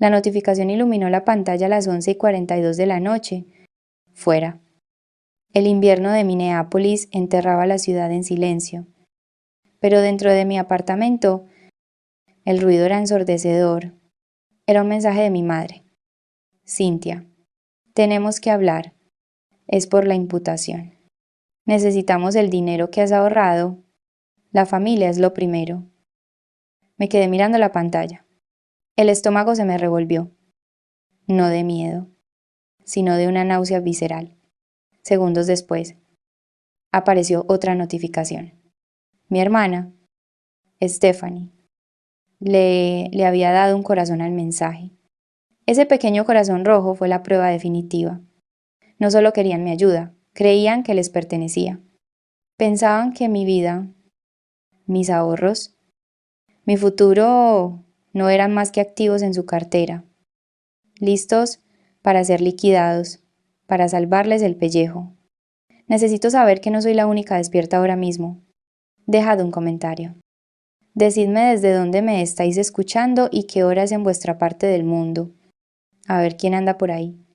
La notificación iluminó la pantalla a las 11:42 de la noche. Fuera. El invierno de Minneapolis enterraba la ciudad en silencio. Pero dentro de mi apartamento, el ruido era ensordecedor. Era un mensaje de mi madre. Cynthia, tenemos que hablar. Es por la imputación. Necesitamos el dinero que has ahorrado. La familia es lo primero. Me quedé mirando la pantalla. El estómago se me revolvió. No de miedo, sino de una náusea visceral. Segundos después, apareció otra notificación. Mi hermana, Stephanie, le había dado un corazón al mensaje. Ese pequeño corazón rojo fue la prueba definitiva. No solo querían mi ayuda, creían que les pertenecía. Pensaban que mi vida, mis ahorros, mi futuro no eran más que activos en su cartera, listos para ser liquidados, para salvarles el pellejo. Necesito saber que no soy la única despierta ahora mismo. Dejad un comentario. Decidme desde dónde me estáis escuchando y qué hora es en vuestra parte del mundo. A ver quién anda por ahí.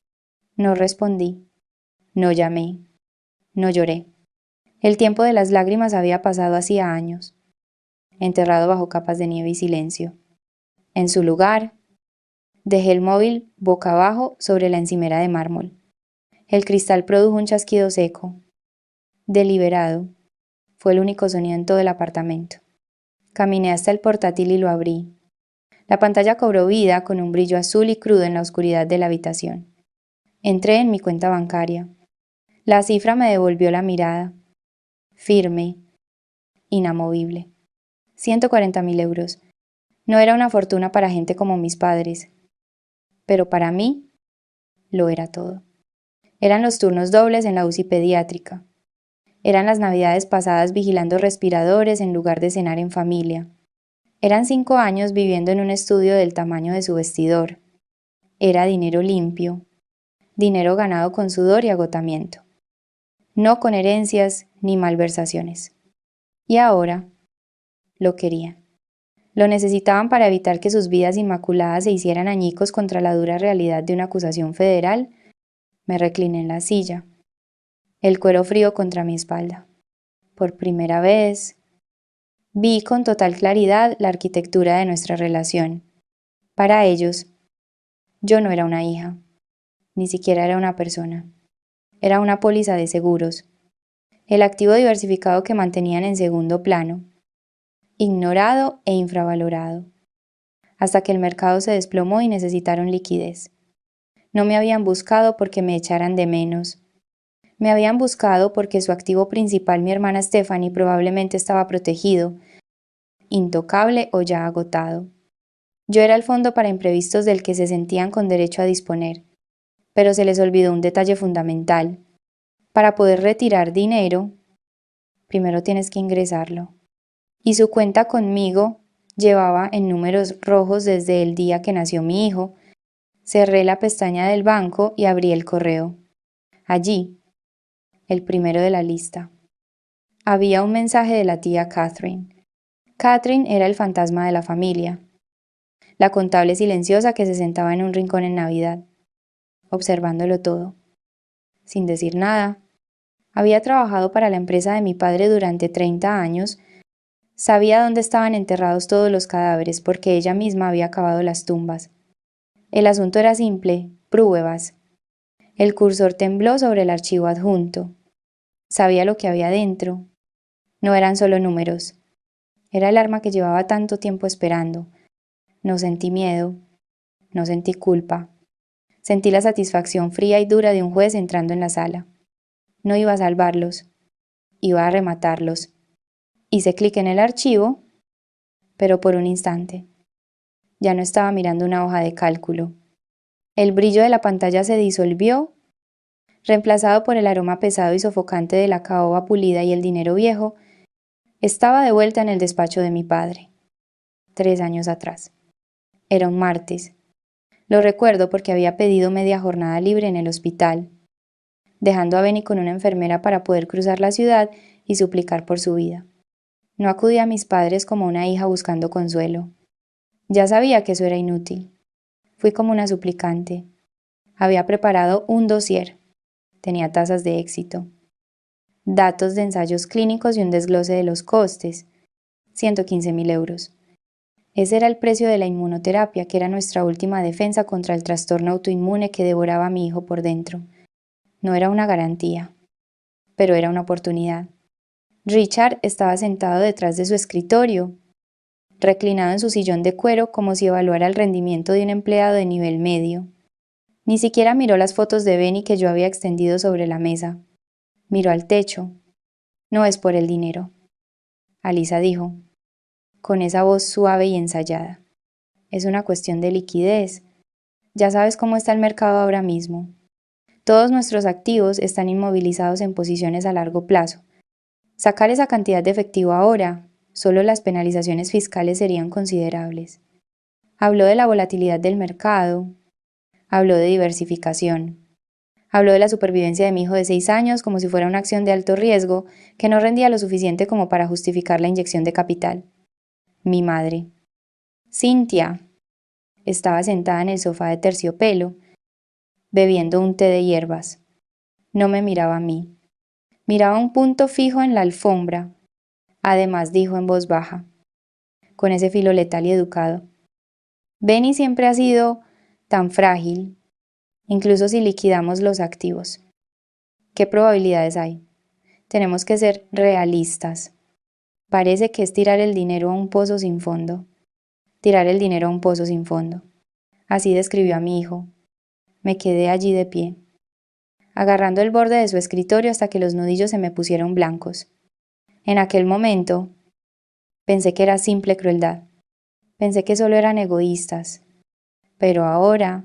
No respondí. No llamé. No lloré. El tiempo de las lágrimas había pasado hacía años, enterrado bajo capas de nieve y silencio. En su lugar, dejé el móvil boca abajo sobre la encimera de mármol. El cristal produjo un chasquido seco. Deliberado. Fue el único sonido en todo el apartamento. Caminé hasta el portátil y lo abrí. La pantalla cobró vida con un brillo azul y crudo en la oscuridad de la habitación. Entré en mi cuenta bancaria. La cifra me devolvió la mirada. Firme. Inamovible. 140.000 euros. No era una fortuna para gente como mis padres. Pero para mí, lo era todo. Eran los turnos dobles en la UCI pediátrica. Eran las navidades pasadas vigilando respiradores en lugar de cenar en familia. Eran 5 años viviendo en un estudio del tamaño de su vestidor. Era dinero limpio, dinero ganado con sudor y agotamiento, no con herencias ni malversaciones. Y ahora lo querían. Lo necesitaban para evitar que sus vidas inmaculadas se hicieran añicos contra la dura realidad de una acusación federal. Me recliné en la silla, el cuero frío contra mi espalda. Por primera vez, vi con total claridad la arquitectura de nuestra relación. Para ellos, yo no era una hija, ni siquiera era una persona. Era una póliza de seguros, el activo diversificado que mantenían en segundo plano, ignorado e infravalorado, hasta que el mercado se desplomó y necesitaron liquidez. No me habían buscado porque me echaran de menos. Me habían buscado porque su activo principal, mi hermana Stephanie, probablemente estaba protegido, intocable o ya agotado. Yo era el fondo para imprevistos del que se sentían con derecho a disponer, pero se les olvidó un detalle fundamental. Para poder retirar dinero, primero tienes que ingresarlo. Y su cuenta conmigo llevaba en números rojos desde el día que nació mi hijo. Cerré la pestaña del banco y abrí el correo. Allí, el primero de la lista, había un mensaje de la tía Catherine. Catherine era el fantasma de la familia, la contable silenciosa que se sentaba en un rincón en Navidad, observándolo todo, sin decir nada. Había trabajado para la empresa de mi padre durante 30 años, sabía dónde estaban enterrados todos los cadáveres porque ella misma había cavado las tumbas. El asunto era simple, pruebas. El cursor tembló sobre el archivo adjunto. Sabía lo que había dentro. No eran solo números. Era el arma que llevaba tanto tiempo esperando. No sentí miedo. No sentí culpa. Sentí la satisfacción fría y dura de un juez entrando en la sala. No iba a salvarlos. Iba a rematarlos. Hice clic en el archivo, pero por un instante. Ya no estaba mirando una hoja de cálculo. El brillo de la pantalla se disolvió, reemplazado por el aroma pesado y sofocante de la caoba pulida y el dinero viejo. Estaba de vuelta en el despacho de mi padre, 3 años atrás. Era un martes. Lo recuerdo porque había pedido media jornada libre en el hospital, dejando a Benny con una enfermera para poder cruzar la ciudad y suplicar por su vida. No acudí a mis padres como una hija buscando consuelo. Ya sabía que eso era inútil. Fui como una suplicante. Había preparado un dossier. Tenía tasas de éxito, datos de ensayos clínicos y un desglose de los costes. 115.000 euros. Ese era el precio de la inmunoterapia, que era nuestra última defensa contra el trastorno autoinmune que devoraba a mi hijo por dentro. No era una garantía, pero era una oportunidad. Richard estaba sentado detrás de su escritorio, reclinado en su sillón de cuero como si evaluara el rendimiento de un empleado de nivel medio. Ni siquiera miró las fotos de Benny que yo había extendido sobre la mesa. Miró al techo. No es por el dinero, Alisa dijo, con esa voz suave y ensayada. Es una cuestión de liquidez. Ya sabes cómo está el mercado ahora mismo. Todos nuestros activos están inmovilizados en posiciones a largo plazo. Sacar esa cantidad de efectivo ahora, solo las penalizaciones fiscales serían considerables. Habló de la volatilidad del mercado. Habló de diversificación. Habló de la supervivencia de mi hijo de 6 años como si fuera una acción de alto riesgo que no rendía lo suficiente como para justificar la inyección de capital. Mi madre. Cynthia. Estaba sentada en el sofá de terciopelo, bebiendo un té de hierbas. No me miraba a mí. Miraba un punto fijo en la alfombra. Además dijo en voz baja, con ese filo letal y educado. Benny siempre ha sido tan frágil, incluso si liquidamos los activos. ¿Qué probabilidades hay? Tenemos que ser realistas. Parece que es tirar el dinero a un pozo sin fondo. Tirar el dinero a un pozo sin fondo. Así describió a mi hijo. Me quedé allí de pie, agarrando el borde de su escritorio hasta que los nudillos se me pusieron blancos. En aquel momento, pensé que era simple crueldad. Pensé que solo eran egoístas. Pero ahora,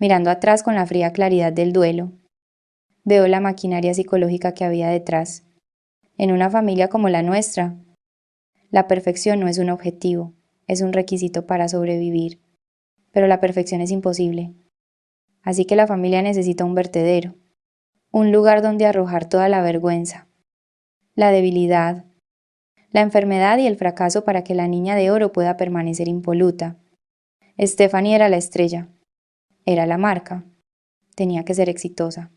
mirando atrás con la fría claridad del duelo, veo la maquinaria psicológica que había detrás. En una familia como la nuestra, la perfección no es un objetivo, es un requisito para sobrevivir. Pero la perfección es imposible. Así que la familia necesita un vertedero, un lugar donde arrojar toda la vergüenza, la debilidad, la enfermedad y el fracaso para que la niña de oro pueda permanecer impoluta. Stephanie era la estrella, era la marca, tenía que ser exitosa,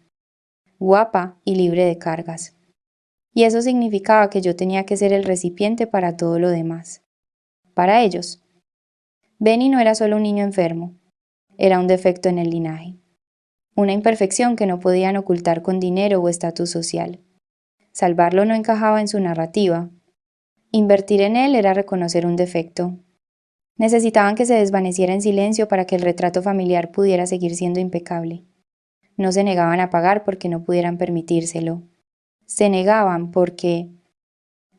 guapa y libre de cargas. Y eso significaba que yo tenía que ser el recipiente para todo lo demás. Para ellos. Benny no era solo un niño enfermo, era un defecto en el linaje. Una imperfección que no podían ocultar con dinero o estatus social. Salvarlo no encajaba en su narrativa. Invertir en él era reconocer un defecto. Necesitaban que se desvaneciera en silencio para que el retrato familiar pudiera seguir siendo impecable. No se negaban a pagar porque no pudieran permitírselo. Se negaban porque,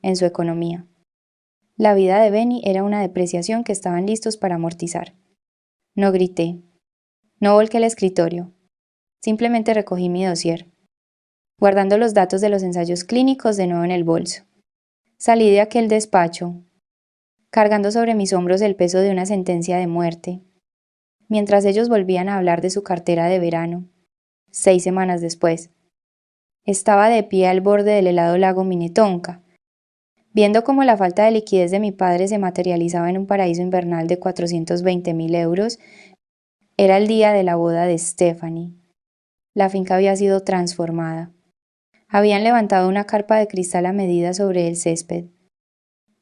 en su economía, la vida de Benny era una depreciación que estaban listos para amortizar. No grité. No volqué el escritorio. Simplemente recogí mi dossier, guardando los datos de los ensayos clínicos de nuevo en el bolso. Salí de aquel despacho, cargando sobre mis hombros el peso de una sentencia de muerte, mientras ellos volvían a hablar de su cartera de verano. 6 semanas después, estaba de pie al borde del helado lago Minnetonka, viendo cómo la falta de liquidez de mi padre se materializaba en un paraíso invernal de 420.000 euros. Era el día de la boda de Stephanie. La finca había sido transformada. Habían levantado una carpa de cristal a medida sobre el césped,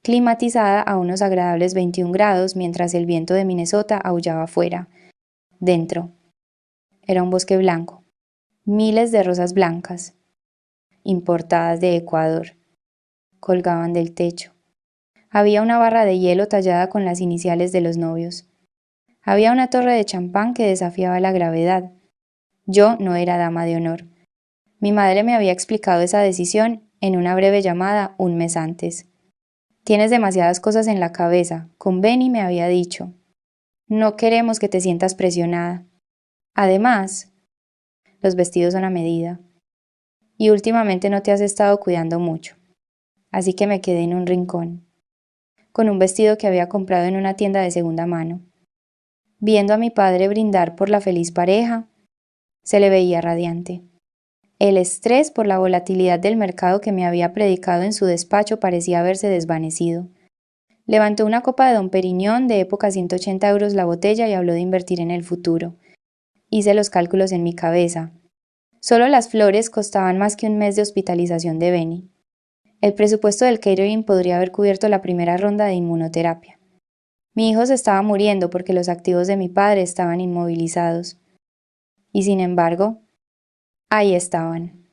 climatizada a unos agradables 21 grados mientras el viento de Minnesota aullaba afuera. Dentro. Era un bosque blanco. Miles de rosas blancas, importadas de Ecuador, colgaban del techo. Había una barra de hielo tallada con las iniciales de los novios. Había una torre de champán que desafiaba la gravedad. Yo no era dama de honor. Mi madre me había explicado esa decisión en una breve llamada un mes antes. Tienes demasiadas cosas en la cabeza, con Benny me había dicho. No queremos que te sientas presionada. Además, los vestidos son a medida. Y últimamente no te has estado cuidando mucho. Así que me quedé en un rincón, con un vestido que había comprado en una tienda de segunda mano. Viendo a mi padre brindar por la feliz pareja, se le veía radiante. El estrés por la volatilidad del mercado que me había predicado en su despacho parecía haberse desvanecido. Levantó una copa de Don Periñón de época 180 euros la botella y habló de invertir en el futuro. Hice los cálculos en mi cabeza. Solo las flores costaban más que un mes de hospitalización de Benny. El presupuesto del catering podría haber cubierto la primera ronda de inmunoterapia. Mi hijo se estaba muriendo porque los activos de mi padre estaban inmovilizados. Y sin embargo, ahí estaban,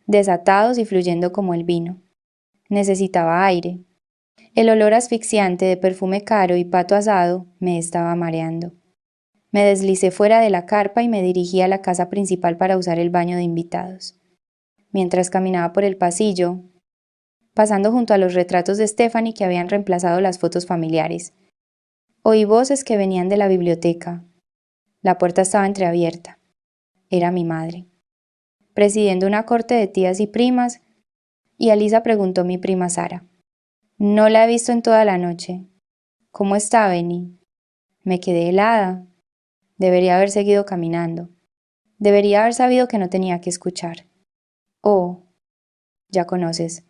desatados y fluyendo como el vino. Necesitaba aire. El olor asfixiante de perfume caro y pato asado me estaba mareando. Me deslicé fuera de la carpa y me dirigí a la casa principal para usar el baño de invitados. Mientras caminaba por el pasillo, pasando junto a los retratos de Stephanie que habían reemplazado las fotos familiares, oí voces que venían de la biblioteca. La puerta estaba entreabierta. Era mi madre, presidiendo una corte de tías y primas, y Alisa preguntó mi prima Sara. No la he visto en toda la noche. ¿Cómo está, Benny? Me quedé helada. Debería haber seguido caminando. Debería haber sabido que no tenía que escuchar. Oh, ya conoces.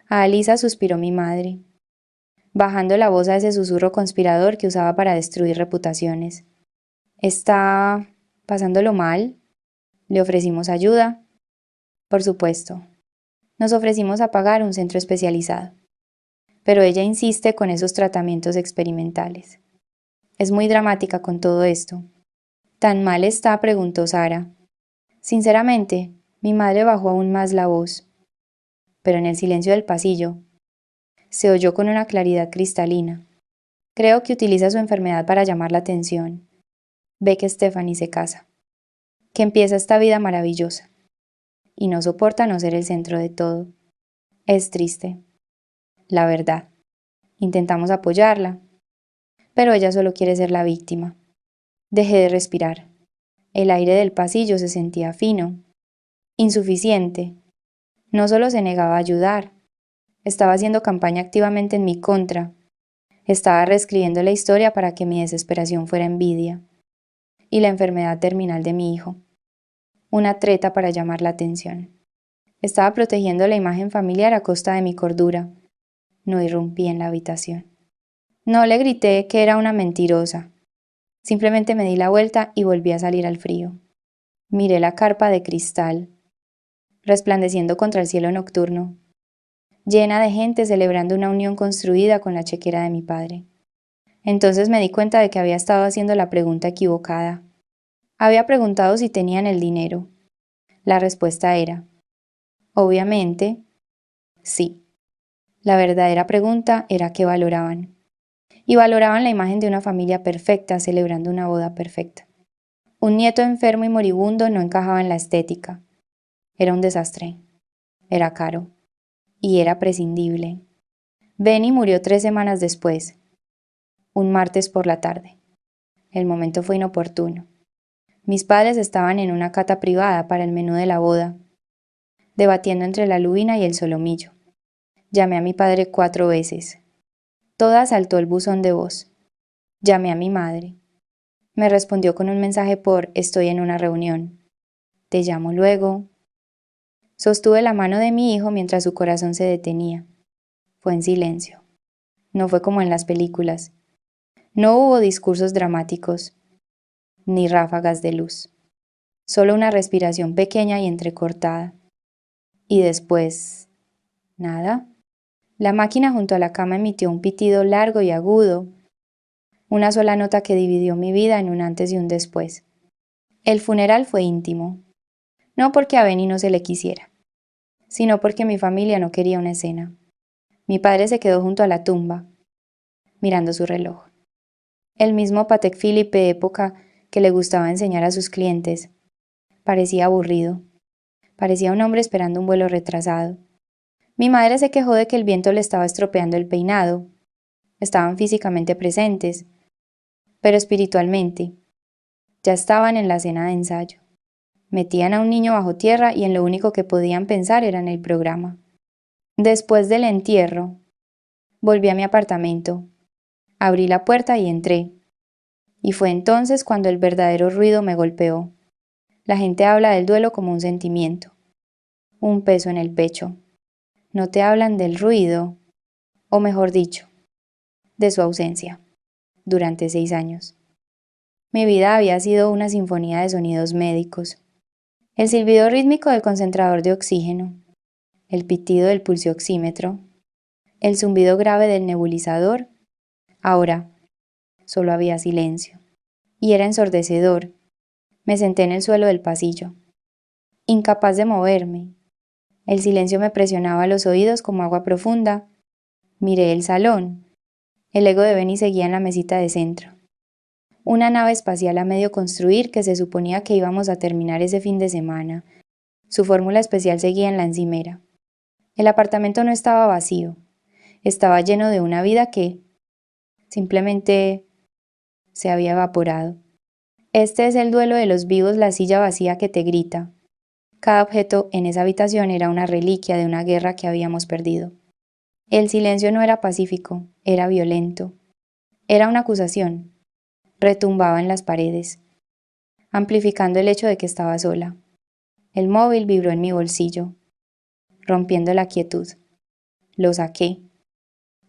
A Alisa suspiró mi madre, bajando la voz a ese susurro conspirador que usaba para destruir reputaciones. ¿Está pasándolo mal? ¿Le ofrecimos ayuda? Por supuesto. Nos ofrecimos a pagar un centro especializado. Pero ella insiste con esos tratamientos experimentales. Es muy dramática con todo esto. ¿Tan mal está?, preguntó Sara. Sinceramente, mi madre bajó aún más la voz. Pero en el silencio del pasillo, se oyó con una claridad cristalina. Creo que utiliza su enfermedad para llamar la atención. Ve que Stephanie se casa. Que empieza esta vida maravillosa. Y no soporta no ser el centro de todo. Es triste. La verdad. Intentamos apoyarla, pero ella solo quiere ser la víctima. Dejé de respirar. El aire del pasillo se sentía fino, insuficiente. No solo se negaba a ayudar, estaba haciendo campaña activamente en mi contra. Estaba reescribiendo la historia para que mi desesperación fuera envidia. Y la enfermedad terminal de mi hijo. Una treta para llamar la atención. Estaba protegiendo la imagen familiar a costa de mi cordura. No irrumpí en la habitación. No le grité que era una mentirosa. Simplemente me di la vuelta y volví a salir al frío. Miré la carpa de cristal, resplandeciendo contra el cielo nocturno, llena de gente celebrando una unión construida con la chequera de mi padre. Entonces me di cuenta de que había estado haciendo la pregunta equivocada. Había preguntado si tenían el dinero. La respuesta era, obviamente, sí. La verdadera pregunta era qué valoraban. Y valoraban la imagen de una familia perfecta celebrando una boda perfecta. Un nieto enfermo y moribundo no encajaba en la estética. Era un desastre. Era caro. Y era prescindible. Benny murió 3 semanas después, un martes por la tarde. El momento fue inoportuno. Mis padres estaban en una cata privada para el menú de la boda, debatiendo entre la lubina y el solomillo. Llamé a mi padre 4 veces. Todas saltó el buzón de voz. Llamé a mi madre. Me respondió con un mensaje por «Estoy en una reunión». Te llamo luego. Sostuve la mano de mi hijo mientras su corazón se detenía. Fue en silencio. No fue como en las películas. No hubo discursos dramáticos, ni ráfagas de luz. Solo una respiración pequeña y entrecortada. Y después, nada. La máquina junto a la cama emitió un pitido largo y agudo, una sola nota que dividió mi vida en un antes y un después. El funeral fue íntimo, no porque a Benny no se le quisiera, sino porque mi familia no quería una escena. Mi padre se quedó junto a la tumba, mirando su reloj. El mismo Patek Philippe de época que le gustaba enseñar a sus clientes. Parecía aburrido. Parecía un hombre esperando un vuelo retrasado. Mi madre se quejó de que el viento le estaba estropeando el peinado. Estaban físicamente presentes, pero espiritualmente. Ya estaban en la cena de ensayo. Metían a un niño bajo tierra y en lo único que podían pensar era en el programa. Después del entierro, volví a mi apartamento. Abrí la puerta y entré. Y fue entonces cuando el verdadero ruido me golpeó. La gente habla del duelo como un sentimiento, un peso en el pecho. No te hablan del ruido, o mejor dicho, de su ausencia, durante 6 años. Mi vida había sido una sinfonía de sonidos médicos. El silbido rítmico del concentrador de oxígeno, el pitido del pulsioxímetro, el zumbido grave del nebulizador. Ahora solo había silencio. Y era ensordecedor. Me senté en el suelo del pasillo, incapaz de moverme. El silencio me presionaba los oídos como agua profunda. Miré el salón. El Lego de Benny seguía en la mesita de centro. Una nave espacial a medio construir que se suponía que íbamos a terminar ese fin de semana. Su fórmula especial seguía en la encimera. El apartamento no estaba vacío. Estaba lleno de una vida que simplemente se había evaporado. Este es el duelo de los vivos, la silla vacía que te grita. Cada objeto en esa habitación era una reliquia de una guerra que habíamos perdido. El silencio no era pacífico, era violento. Era una acusación. Retumbaba en las paredes, amplificando el hecho de que estaba sola. El móvil vibró en mi bolsillo, rompiendo la quietud. Lo saqué,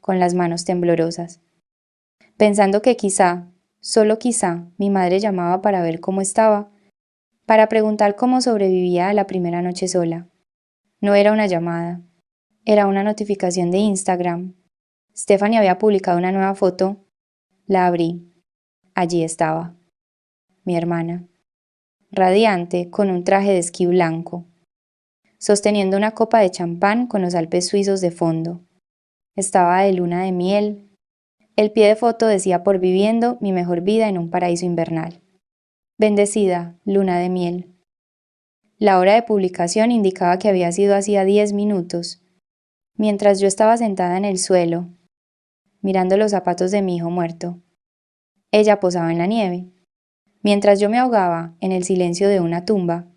con las manos temblorosas, pensando que quizá, solo quizá, mi madre llamaba para ver cómo estaba, para preguntar cómo sobrevivía a la primera noche sola. No era una llamada, era una notificación de Instagram. Stephanie había publicado una nueva foto. La abrí. Allí estaba, mi hermana, radiante, con un traje de esquí blanco, sosteniendo una copa de champán con los Alpes suizos de fondo. Estaba de luna de miel. El pie de foto decía por viviendo mi mejor vida en un paraíso invernal. Bendecida, luna de miel. La hora de publicación indicaba que había sido hacía 10 minutos, mientras yo estaba sentada en el suelo, mirando los zapatos de mi hijo muerto. Ella posaba en la nieve. Mientras yo me ahogaba en el silencio de una tumba,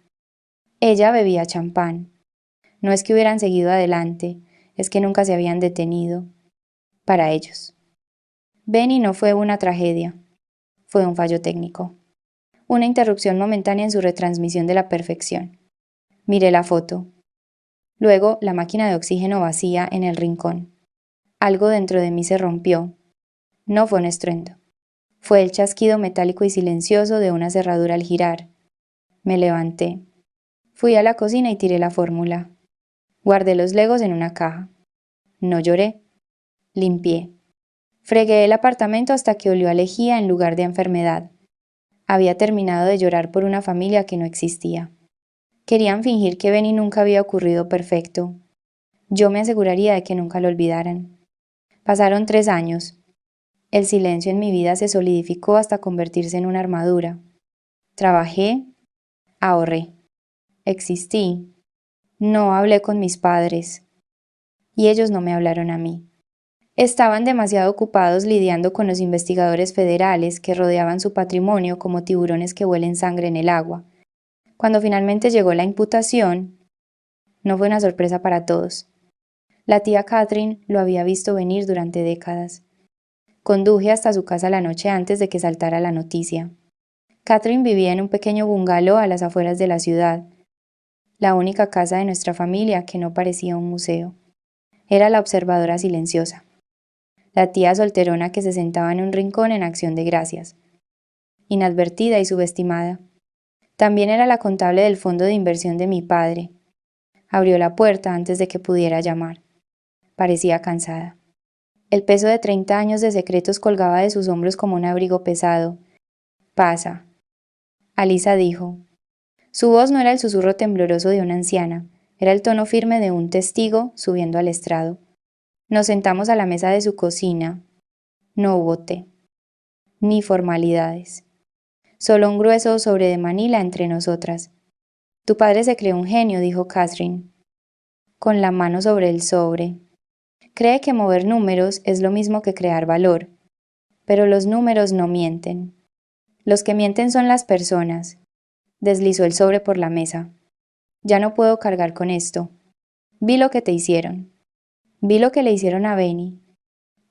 ella bebía champán. No es que hubieran seguido adelante, es que nunca se habían detenido. Para ellos. Benny no fue una tragedia, fue un fallo técnico. Una interrupción momentánea en su retransmisión de la perfección. Miré la foto. Luego, la máquina de oxígeno vacía en el rincón. Algo dentro de mí se rompió. No fue un estruendo. Fue el chasquido metálico y silencioso de una cerradura al girar. Me levanté. Fui a la cocina y tiré la fórmula. Guardé los legos en una caja. No lloré. Limpié. Fregué el apartamento hasta que olió a lejía en lugar de a enfermedad. Había terminado de llorar por una familia que no existía. Querían fingir que Benny nunca había ocurrido perfecto. Yo me aseguraría de que nunca lo olvidaran. Pasaron 3 años. El silencio en mi vida se solidificó hasta convertirse en una armadura. Trabajé, ahorré, existí. No hablé con mis padres. Y ellos no me hablaron a mí. Estaban demasiado ocupados lidiando con los investigadores federales que rodeaban su patrimonio como tiburones que huelen sangre en el agua. Cuando finalmente llegó la imputación, no fue una sorpresa para todos. La tía Catherine lo había visto venir durante décadas. Conduje hasta su casa la noche antes de que saltara la noticia. Catherine vivía en un pequeño bungalow a las afueras de la ciudad, la única casa de nuestra familia que no parecía un museo. Era la observadora silenciosa. La tía solterona que se sentaba en un rincón en acción de gracias, inadvertida y subestimada. También era la contable del fondo de inversión de mi padre. Abrió la puerta antes de que pudiera llamar. Parecía cansada. El peso de 30 años de secretos colgaba de sus hombros como un abrigo pesado. Pasa, Alisa dijo. Su voz no era el susurro tembloroso de una anciana, era el tono firme de un testigo subiendo al estrado. Nos sentamos a la mesa de su cocina. No hubo té, ni formalidades. Solo un grueso sobre de Manila entre nosotras. Tu padre se creó un genio, dijo Catherine, con la mano sobre el sobre. Cree que mover números es lo mismo que crear valor, pero los números no mienten. Los que mienten son las personas. Deslizó el sobre por la mesa. Ya no puedo cargar con esto. Vi lo que te hicieron. Vi lo que le hicieron a Benny.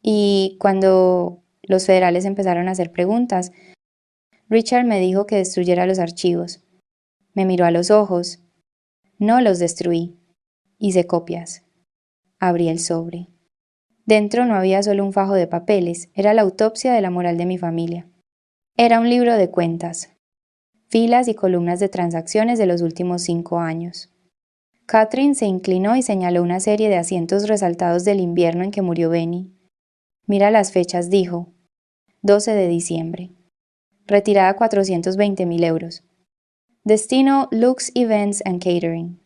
Y cuando los federales empezaron a hacer preguntas, Richard me dijo que destruyera los archivos. Me miró a los ojos. No los destruí. Hice copias. Abrí el sobre. Dentro no había solo un fajo de papeles, era la autopsia de la moral de mi familia. Era un libro de cuentas, filas y columnas de transacciones de los últimos 5 años. Catherine se inclinó y señaló una serie de asientos resaltados del invierno en que murió Benny. Mira las fechas, dijo. 12 de diciembre. Retirada 420.000 euros. Destino Lux Events and Catering.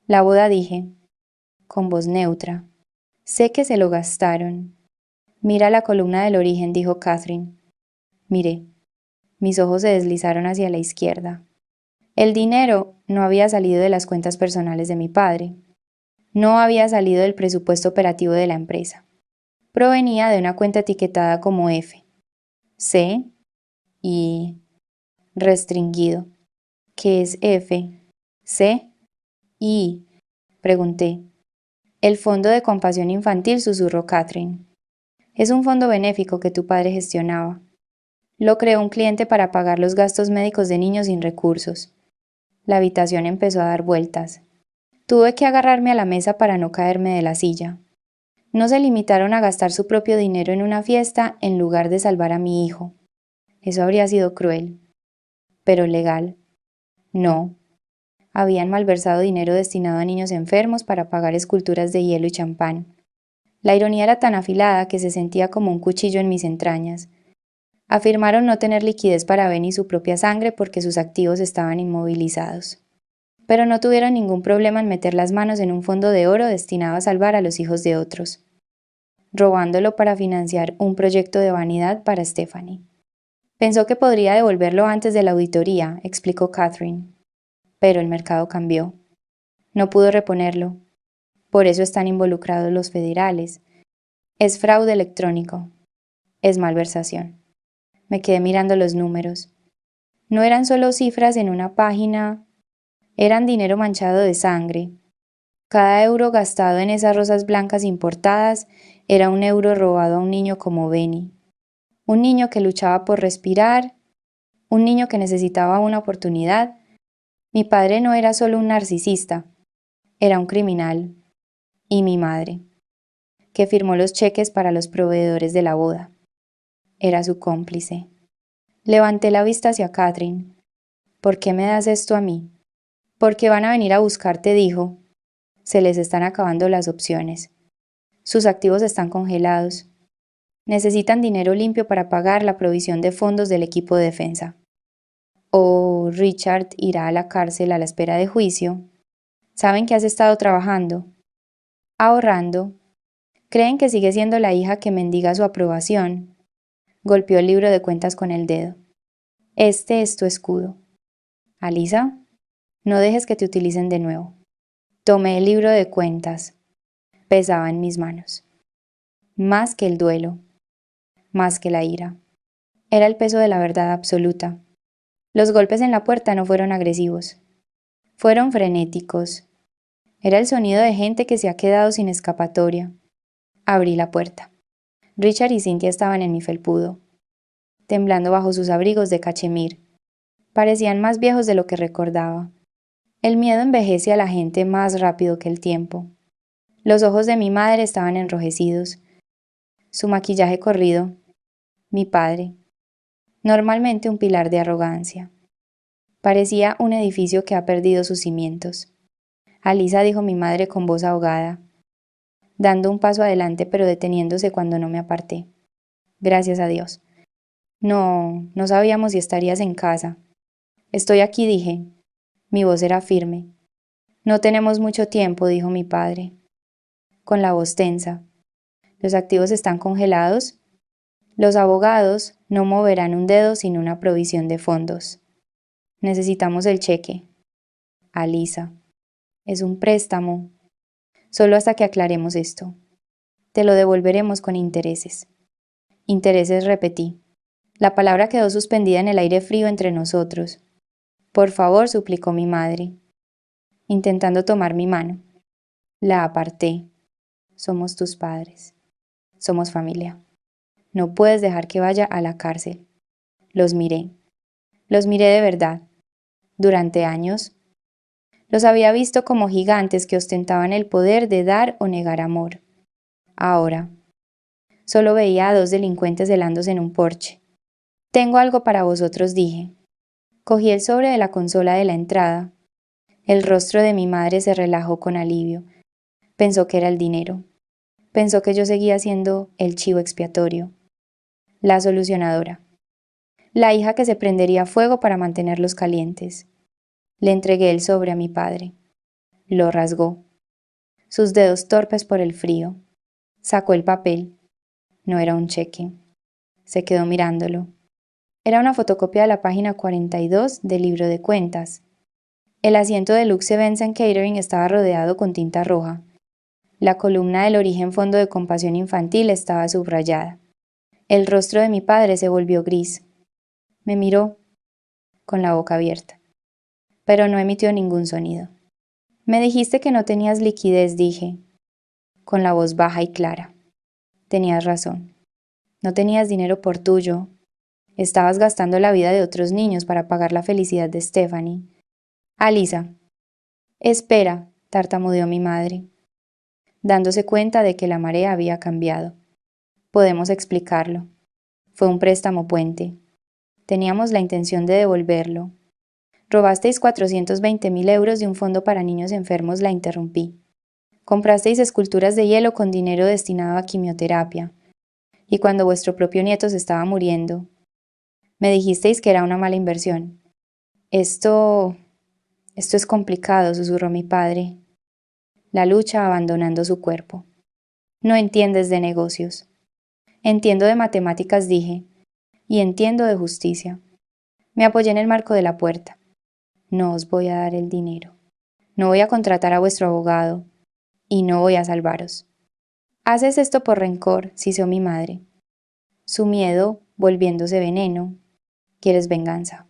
La boda, dije, con voz neutra. Sé que se lo gastaron. Mira la columna del origen, dijo Catherine. Miré. Mis ojos se deslizaron hacia la izquierda. El dinero no había salido de las cuentas personales de mi padre. No había salido del presupuesto operativo de la empresa. Provenía de una cuenta etiquetada como F, C y restringido. ¿Qué es F? ¿C? ¿Y? Pregunté. El Fondo de Compasión Infantil, susurró Catherine. Es un fondo benéfico que tu padre gestionaba. Lo creó un cliente para pagar los gastos médicos de niños sin recursos. La habitación empezó a dar vueltas. Tuve que agarrarme a la mesa para no caerme de la silla. No se limitaron a gastar su propio dinero en una fiesta en lugar de salvar a mi hijo. Eso habría sido cruel. Pero legal. No. Habían malversado dinero destinado a niños enfermos para pagar esculturas de hielo y champán. La ironía era tan afilada que se sentía como un cuchillo en mis entrañas. Afirmaron no tener liquidez para Benny su propia sangre porque sus activos estaban inmovilizados. Pero no tuvieron ningún problema en meter las manos en un fondo de oro destinado a salvar a los hijos de otros, robándolo para financiar un proyecto de vanidad para Stephanie. Pensó que podría devolverlo antes de la auditoría, explicó Catherine. Pero el mercado cambió. No pudo reponerlo. Por eso están involucrados los federales. Es fraude electrónico. Es malversación. Me quedé mirando los números. No eran solo cifras en una página, eran dinero manchado de sangre. Cada euro gastado en esas rosas blancas importadas era un euro robado a un niño como Benny. Un niño que luchaba por respirar, un niño que necesitaba una oportunidad. Mi padre no era solo un narcisista, era un criminal. Y mi madre, que firmó los cheques para los proveedores de la boda, era su cómplice. Levanté la vista hacia Catherine. ¿Por qué me das esto a mí? Porque van a venir a buscarte, dijo. Se les están acabando las opciones. Sus activos están congelados. Necesitan dinero limpio para pagar la provisión de fondos del equipo de defensa. O Richard irá a la cárcel a la espera de juicio. Saben que has estado trabajando, ahorrando. Creen que sigue siendo la hija que mendiga su aprobación. Golpeó el libro de cuentas con el dedo. Este es tu escudo. Alisa, no dejes que te utilicen de nuevo. Tomé el libro de cuentas. Pesaba en mis manos. Más que el duelo. Más que la ira. Era el peso de la verdad absoluta. Los golpes en la puerta no fueron agresivos. Fueron frenéticos. Era el sonido de gente que se ha quedado sin escapatoria. Abrí la puerta. Richard y Cynthia estaban en mi felpudo, temblando bajo sus abrigos de cachemir. Parecían más viejos de lo que recordaba. El miedo envejece a la gente más rápido que el tiempo. Los ojos de mi madre estaban enrojecidos. Su maquillaje corrido. Mi padre. Normalmente un pilar de arrogancia. Parecía un edificio que ha perdido sus cimientos. Alisa, dijo mi madre con voz ahogada, dando un paso adelante pero deteniéndose cuando no me aparté. Gracias a Dios. No sabíamos si estarías en casa. Estoy aquí, dije. Mi voz era firme. No tenemos mucho tiempo, dijo mi padre, con la voz tensa. Los activos están congelados. Los abogados no moverán un dedo sin una provisión de fondos. Necesitamos el cheque. Alisa. Es un préstamo. Solo hasta que aclaremos esto. Te lo devolveremos con intereses. Intereses, repetí. La palabra quedó suspendida en el aire frío entre nosotros. Por favor, suplicó mi madre, intentando tomar mi mano. La aparté. Somos tus padres. Somos familia. No puedes dejar que vaya a la cárcel. Los miré. Los miré de verdad. Durante años. Los había visto como gigantes que ostentaban el poder de dar o negar amor. Ahora, Solo veía a dos delincuentes helándose en un porche. Tengo algo para vosotros, dije. Cogí el sobre de la consola de la entrada. El rostro de mi madre se relajó con alivio. Pensó que era el dinero. Pensó que yo seguía siendo el chivo expiatorio, la solucionadora, la hija que se prendería fuego para mantenerlos calientes. Le entregué el sobre a mi padre. Lo rasgó. Sus dedos torpes por el frío. Sacó el papel. No era un cheque. Se quedó mirándolo. Era una fotocopia de la página 42 del libro de cuentas. El asiento de Luxe Events and Catering estaba rodeado con tinta roja. La columna del origen fondo de compasión infantil estaba subrayada. El rostro de mi padre se volvió gris. Me miró con la boca abierta, pero no emitió ningún sonido. Me dijiste que no tenías liquidez, dije, con la voz baja y clara. Tenías razón. No tenías dinero por tuyo. Estabas gastando la vida de otros niños para pagar la felicidad de Stephanie. Alisa. Espera, tartamudeó mi madre, dándose cuenta de que la marea había cambiado. Podemos explicarlo. Fue un préstamo puente. Teníamos la intención de devolverlo. Robasteis 420.000 euros de un fondo para niños enfermos, la interrumpí. Comprasteis esculturas de hielo con dinero destinado a quimioterapia. Y cuando vuestro propio nieto se estaba muriendo, me dijisteis que era una mala inversión. Esto es complicado, susurró mi padre. La lucha abandonando su cuerpo. No entiendes de negocios. Entiendo de matemáticas, dije, y entiendo de justicia. Me apoyé en el marco de la puerta. No os voy a dar el dinero. No voy a contratar a vuestro abogado. Y no voy a salvaros. Haces esto por rencor, siseó mi madre. Su miedo, volviéndose veneno. ¿Quieres venganza?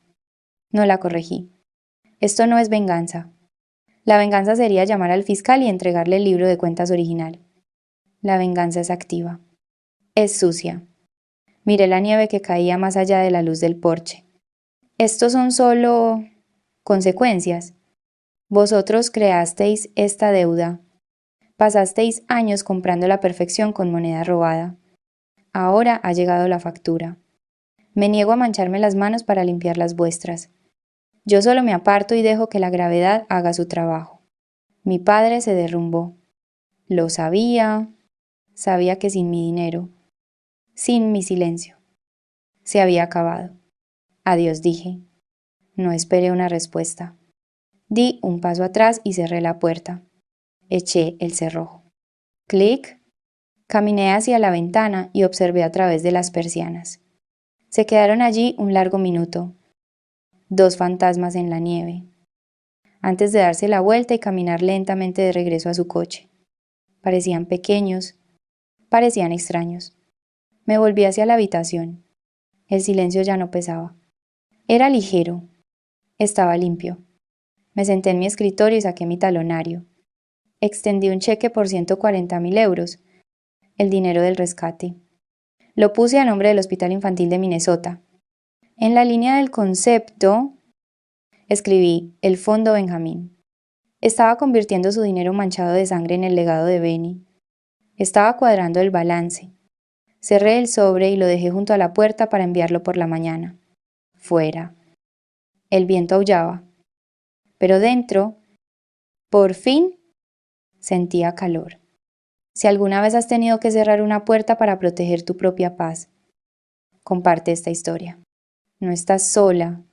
No la corregí. Esto no es venganza. La venganza sería llamar al fiscal y entregarle el libro de cuentas original. La venganza es activa. Es sucia. Miré la nieve que caía más allá de la luz del porche. Estos son solo consecuencias. Vosotros creasteis esta deuda. Pasasteis años comprando la perfección con moneda robada. Ahora ha llegado la factura. Me niego a mancharme las manos para limpiar las vuestras. Yo solo me aparto y dejo que la gravedad haga su trabajo. Mi padre se derrumbó. Lo sabía. Sabía que sin mi dinero, sin mi silencio, se había acabado. Adiós, dije. No esperé una respuesta. Di un paso atrás y cerré la puerta. Eché el cerrojo. Clic. Caminé hacia la ventana y observé a través de las persianas. Se quedaron allí un largo minuto. Dos fantasmas en la nieve. Antes de darse la vuelta y caminar lentamente de regreso a su coche. Parecían pequeños. Parecían extraños. Me volví hacia la habitación. El silencio ya no pesaba. Era ligero. Estaba limpio. Me senté en mi escritorio y saqué mi talonario. Extendí un cheque por 140.000 euros, el dinero del rescate. Lo puse a nombre del Hospital Infantil de Minnesota. En la línea del concepto, escribí el Fondo Benjamín. Estaba convirtiendo su dinero manchado de sangre en el legado de Benny. Estaba cuadrando el balance. Cerré el sobre y lo dejé junto a la puerta para enviarlo por la mañana. Fuera. El viento aullaba. Pero dentro, por fin, sentía calor. Si alguna vez has tenido que cerrar una puerta para proteger tu propia paz, comparte esta historia. No estás sola,